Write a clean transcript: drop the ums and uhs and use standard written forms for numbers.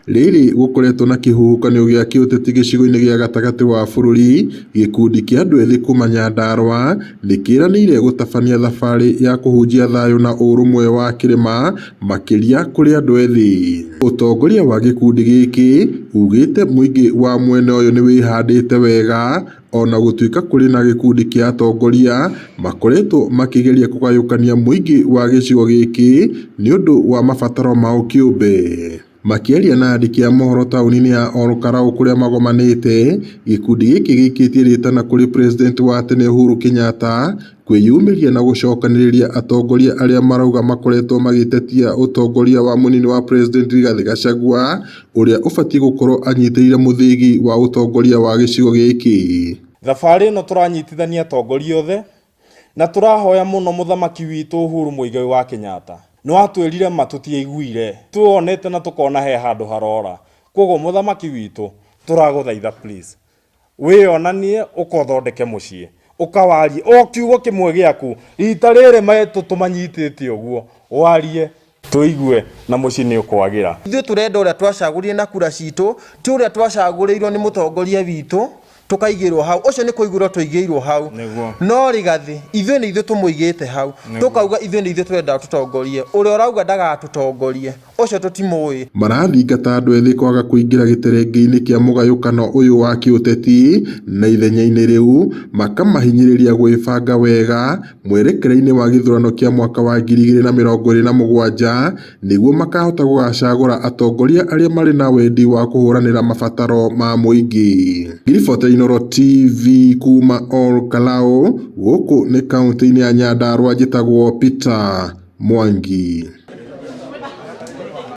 Rĩrĩ gũkoretwo na kĩhuhũkanio gĩa kĩũteti gĩcigo-inĩ gĩa gatagatĩ wa bũrũri, gĩkundi kĩa andũ ethĩ kuma Nyandarua nĩkĩranĩire gũtabania thabarĩ ya kũhunjia thayũ na ũrũmwe wa kĩrĩma makĩria kũrĩ andũ ethĩ. Ũtongoria wa gĩkundi gĩkĩ ugĩte mũingĩ wa mwena ũyũ nĩwĩhandĩte wega, ona gũtuĩka kũrĩ na gĩkundi kĩa atongoria makoretwo makĩgeria kũgayũkania mũingĩ wa gĩcigo gĩkĩ nĩũndũ wa mabataro mao kĩũmbe. Makĩaria na andĩki a mohoro taũni-inĩ ya Olkalau kũrĩa magomanĩte, gĩkundi gĩkĩ gĩikĩtie rĩtana kũrĩ president wa tene Uhuru Kenyatta kwĩyumĩria na gũcokanĩrĩria atongoria arĩa marauga makoretwo magĩtetia ũtongoria wa mũnini wa president Rigathĩ Gachagua, ũrĩa ũbatiĩ gũkorwo anyitĩrĩire mũthĩgi wa ũtongoria wa gĩcigo gĩkĩ. Thabarĩ ĩno tũranyitithania atongoria othe na tũrahoya mũno mũthamaki witũ Uhuru Muigai wa Kenyatta. Nĩwatwĩrire ma tũtiaiguire, tuonete na tukona he handũ harora. Koguo mũthamaki witũ tũragũthaitha please, wĩonanie ũkothondeke mũciĩ, ũkawarie o kiugo kĩmwe gĩaku rita rĩrĩ maitũ tũmanyitĩte ũguo, warie tuigue na mũciĩ nĩ ũkwagĩra. Ithuĩ tũrenda ũrĩa twacagũrire na kura citũ, ti ũrĩa twacagũrĩirwo nĩ mũtongoria witũ tukaigĩrwo hau. Ũcio nĩ kũigĩrwo tũigĩirwo hau, no Rigathĩ ithuĩ nĩ ithuĩ tũmũigĩte hau, tukauga ithuĩ nĩ ithuĩ twenda tũtongorie. Ũrĩa ũrauga ndagatũtongorie ũcio tũtimũĩ. Marathingata andũ ethĩ kwaga kũingĩra gĩterenge-inĩ kĩa mũgayũkano ũyũ wa kĩũteti, na ithenya-inĩ rĩu makamahinyĩrĩria gwĩbanga wega mwerekere-inĩ wa gĩthurano kĩa mwaka wa 2027 nĩguo makahota gũgacagũra atongoria arĩa marĩ na wendi wa kũhũranĩra mabataro ma mũingĩ. Ngiriboti Inooro TV kuma Olkalau, gũkũ nĩ kaunti-inĩ ya Nyandarua, njĩtagwo Peter Mwangi.